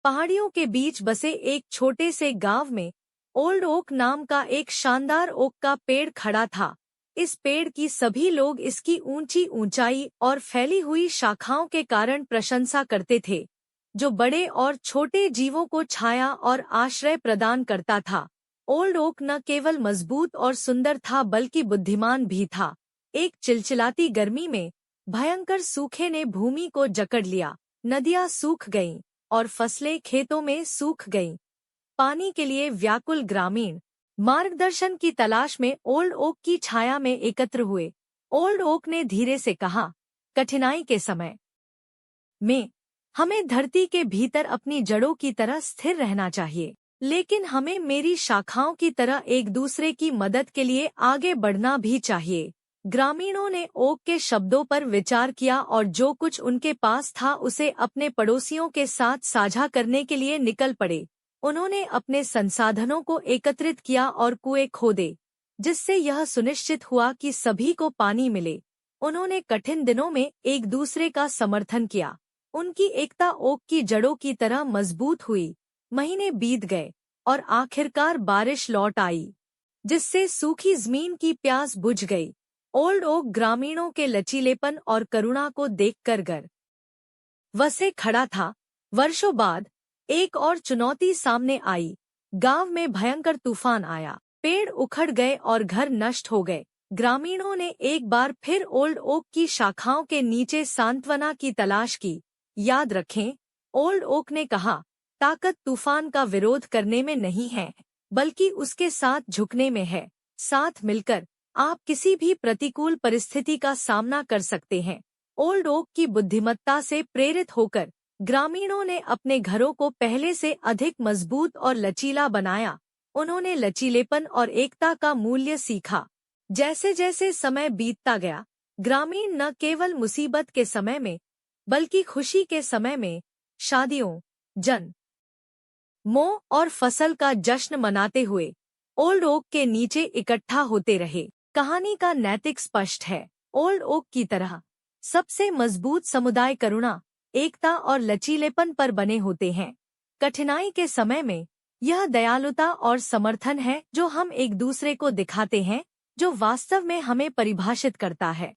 पहाड़ियों के बीच बसे एक छोटे से गांव में ओल्ड ओक नाम का एक शानदार ओक का पेड़ खड़ा था। इस पेड़ की सभी लोग इसकी ऊंची ऊंचाई और फैली हुई शाखाओं के कारण प्रशंसा करते थे, जो बड़े और छोटे जीवों को छाया और आश्रय प्रदान करता था। ओल्ड ओक न केवल मजबूत और सुंदर था बल्कि बुद्धिमान भी था। एक चिलचिलाती गर्मी में भयंकर सूखे ने भूमि को जकड़ लिया। नदियां सूख गईं और फसलें खेतों में सूख गईं। पानी के लिए व्याकुल ग्रामीण मार्गदर्शन की तलाश में ओल्ड ओक की छाया में एकत्र हुए। ओल्ड ओक ने धीरे से कहा, कठिनाई के समय में हमें धरती के भीतर अपनी जड़ों की तरह स्थिर रहना चाहिए, लेकिन हमें मेरी शाखाओं की तरह एक दूसरे की मदद के लिए आगे बढ़ना भी चाहिए। ग्रामीणों ने ओक के शब्दों पर विचार किया और जो कुछ उनके पास था उसे अपने पड़ोसियों के साथ साझा करने के लिए निकल पड़े। उन्होंने अपने संसाधनों को एकत्रित किया और कुएं खोदे, जिससे यह सुनिश्चित हुआ कि सभी को पानी मिले। उन्होंने कठिन दिनों में एक दूसरे का समर्थन किया। उनकी एकता ओक की जड़ों की तरह मजबूत हुई। महीने बीत गए और आखिरकार बारिश लौट आई, जिससे सूखी जमीन की प्यास बुझ गई। ओल्ड ओक ग्रामीणों के लचीलेपन और करुणा को देखकर गर वसे खड़ा था। वर्षों बाद एक और चुनौती सामने आई। गांव में भयंकर तूफान आया। पेड़ उखड़ गए और घर नष्ट हो गए। ग्रामीणों ने एक बार फिर ओल्ड ओक की शाखाओं के नीचे सांत्वना की तलाश की। याद रखें, ओल्ड ओक ने कहा, ताकत तूफान का विरोध करने में नहीं है, बल्कि उसके साथ झुकने में है। साथ मिलकर आप किसी भी प्रतिकूल परिस्थिति का सामना कर सकते हैं। ओल्ड ओक की बुद्धिमत्ता से प्रेरित होकर ग्रामीणों ने अपने घरों को पहले से अधिक मजबूत और लचीला बनाया। उन्होंने लचीलेपन और एकता का मूल्य सीखा। जैसे जैसे समय बीतता गया, ग्रामीण न केवल मुसीबत के समय में बल्कि खुशी के समय में शादियों, जन्म, मोह और फसल का जश्न मनाते हुए ओल्ड ओक के नीचे इकट्ठा होते रहे। कहानी का नैतिक स्पष्ट है। ओल्ड ओक की तरह सबसे मजबूत समुदाय करुणा, एकता और लचीलेपन पर बने होते हैं। कठिनाई के समय में यह दयालुता और समर्थन है जो हम एक दूसरे को दिखाते हैं, जो वास्तव में हमें परिभाषित करता है।